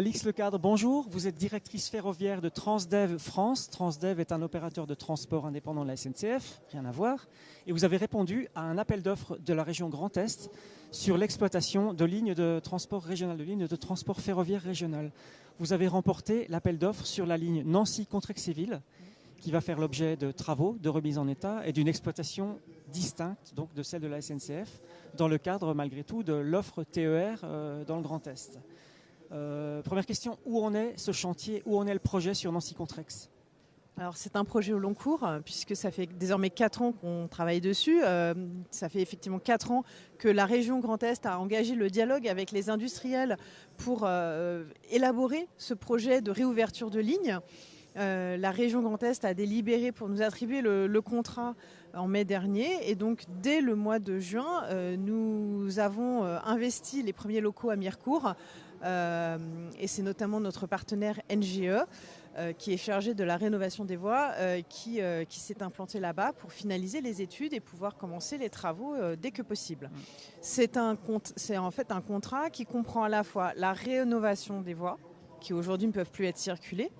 Alix Lecadre, bonjour. Vous êtes directrice ferroviaire de Transdev France. Transdev est un opérateur de transport indépendant de la SNCF, rien à voir. Et vous avez répondu à un appel d'offres de la région Grand Est sur l'exploitation de lignes de transport régional, de lignes de transport ferroviaire régional. Vous avez remporté l'appel d'offres sur la ligne Nancy-Contrexéville, qui va faire l'objet de travaux, de remise en état et d'une exploitation distincte donc de celle de la SNCF, dans le cadre malgré tout de l'offre TER dans le Grand Est. Première question, où en est ce chantier, où en est le projet sur Nancy-Contrex ? Alors c'est un projet au long cours, puisque ça fait désormais 4 ans qu'on travaille dessus. Ça fait effectivement 4 ans que la région Grand Est a engagé le dialogue avec les industriels pour élaborer ce projet de réouverture de ligne. La région Grand Est a délibéré pour nous attribuer le contrat en mai dernier. Et donc, dès le mois de juin, nous avons investi les premiers locaux à Mirecourt. Et c'est notamment notre partenaire NGE qui est chargé de la rénovation des voies qui s'est implanté là-bas pour finaliser les études et pouvoir commencer les travaux dès que possible. C'est en fait un contrat qui comprend à la fois la rénovation des voies qui aujourd'hui ne peuvent plus être circulées,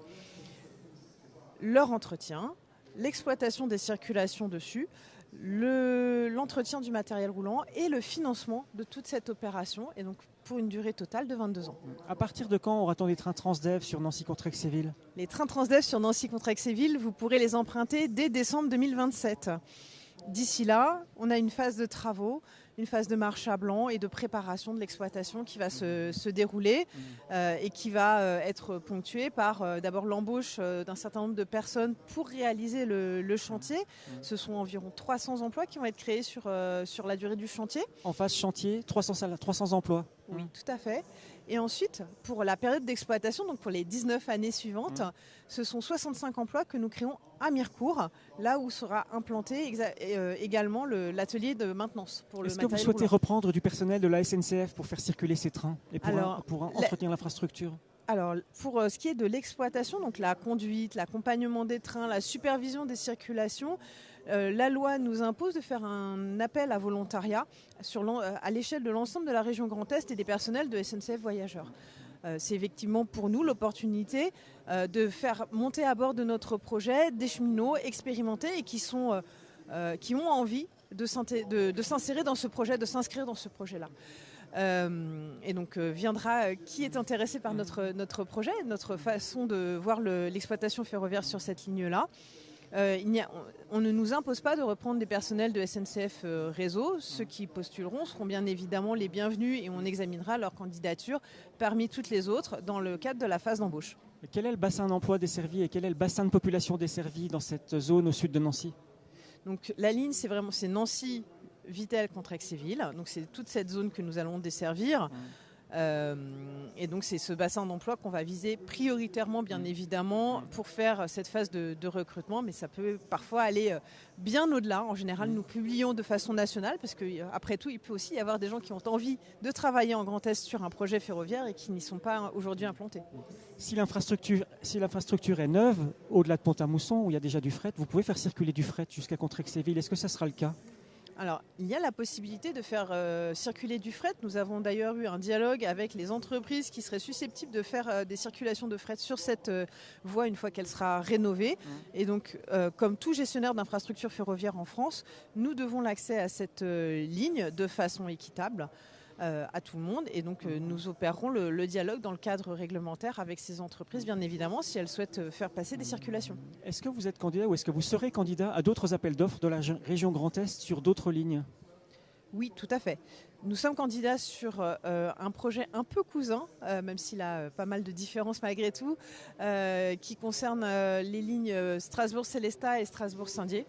leur entretien, l'exploitation des circulations dessus, l'entretien du matériel roulant et le financement de toute cette opération, et donc pour une durée totale de 22 ans. À partir de quand aura-t-on des trains Transdev sur Nancy-Contrexéville ? Les trains Transdev sur Nancy-Contrexéville, vous pourrez les emprunter dès décembre 2027. D'ici là, on a une phase de travaux, une phase de marche à blanc et de préparation de l'exploitation qui va se dérouler et qui va être ponctuée par d'abord l'embauche d'un certain nombre de personnes pour réaliser le chantier. Ce sont environ 300 emplois qui vont être créés sur la durée du chantier. En phase chantier, 300 emplois. Oui, tout à fait. Et ensuite, pour la période d'exploitation, donc pour les 19 années suivantes, ce sont 65 emplois que nous créons à Mirecourt, là où sera implanté également l'atelier de maintenance pour le matériel roulant. Est-ce que vous souhaitez reprendre du personnel de la SNCF pour faire circuler ces trains et pour entretenir l'infrastructure ? Alors, pour ce qui est de l'exploitation, donc la conduite, l'accompagnement des trains, la supervision des circulations, la loi nous impose de faire un appel à volontariat à l'échelle de l'ensemble de la région Grand Est et des personnels de SNCF Voyageurs. C'est effectivement pour nous l'opportunité de faire monter à bord de notre projet des cheminots expérimentés et qui ont envie de s'insérer dans ce projet, de s'inscrire dans ce projet-là. Et donc viendra qui est intéressé par notre projet, notre façon de voir l'exploitation ferroviaire sur cette ligne-là. On ne nous impose pas de reprendre des personnels de SNCF Réseau. Ceux qui postuleront seront bien évidemment les bienvenus et on examinera leur candidature parmi toutes les autres dans le cadre de la phase d'embauche. Et quel est le bassin d'emploi desservi et quel est le bassin de population desservi dans cette zone au sud de Nancy ? Donc la ligne, c'est Nancy, Vittel, Contrexéville. Donc c'est toute cette zone que nous allons desservir. Et donc c'est ce bassin d'emploi qu'on va viser prioritairement bien évidemment pour faire cette phase de recrutement, mais ça peut parfois aller bien au-delà. En général nous publions de façon nationale parce qu'après tout il peut aussi y avoir des gens qui ont envie de travailler en Grand Est sur un projet ferroviaire et qui n'y sont pas aujourd'hui implantés. Si l'infrastructure est neuve, au-delà de Pont-à-Mousson où il y a déjà du fret, vous pouvez faire circuler du fret jusqu'à Contrexéville. Est-ce que ça sera le cas ? Alors, il y a la possibilité de faire circuler du fret. Nous avons d'ailleurs eu un dialogue avec les entreprises qui seraient susceptibles de faire des circulations de fret sur cette voie une fois qu'elle sera rénovée. Et donc, comme tout gestionnaire d'infrastructures ferroviaires en France, nous devons l'accès à cette ligne de façon équitable à tout le monde. Et donc, nous opérerons le dialogue dans le cadre réglementaire avec ces entreprises, bien évidemment, si elles souhaitent faire passer des circulations. Est-ce que vous êtes candidat ou est-ce que vous serez candidat à d'autres appels d'offres de la région Grand Est sur d'autres lignes ? Oui, tout à fait. Nous sommes candidats sur un projet un peu cousin, même s'il a pas mal de différences malgré tout, qui concerne les lignes Strasbourg-Célestat et Strasbourg-Saint-Dié,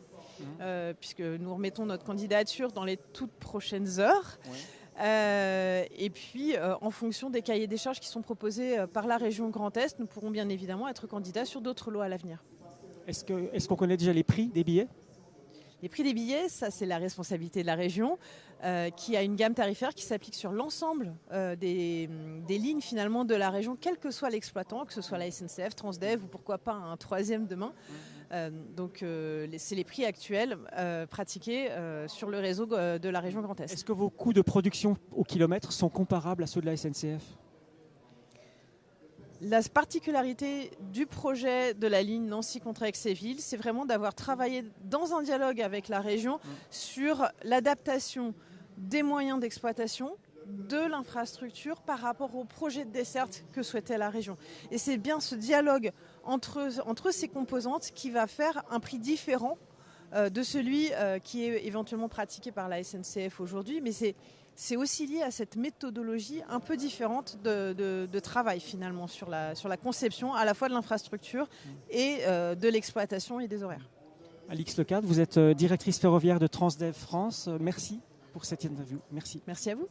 puisque nous remettons notre candidature dans les toutes prochaines heures. Et puis, en fonction des cahiers des charges qui sont proposés par la région Grand Est, nous pourrons bien évidemment être candidats sur d'autres lots à l'avenir. Est-ce qu'on connaît déjà les prix des billets ? Les prix des billets, ça c'est la responsabilité de la région qui a une gamme tarifaire qui s'applique sur l'ensemble des lignes finalement de la région, quel que soit l'exploitant, que ce soit la SNCF, Transdev ou pourquoi pas un troisième demain. Donc c'est les prix actuels pratiqués sur le réseau de la région Grand Est. Est-ce que vos coûts de production au kilomètre sont comparables à ceux de la SNCF ? La particularité du projet de la ligne Nancy-Contrexéville, c'est vraiment d'avoir travaillé dans un dialogue avec la région sur l'adaptation des moyens d'exploitation de l'infrastructure par rapport au projet de desserte que souhaitait la région. Et c'est bien ce dialogue entre ces composantes qui va faire un prix différent de celui qui est éventuellement pratiqué par la SNCF aujourd'hui, mais c'est aussi lié à cette méthodologie un peu différente de travail finalement sur la conception à la fois de l'infrastructure et de l'exploitation et des horaires. Alix Lecadre, vous êtes directrice ferroviaire de Transdev France. Merci pour cette interview. Merci. Merci à vous.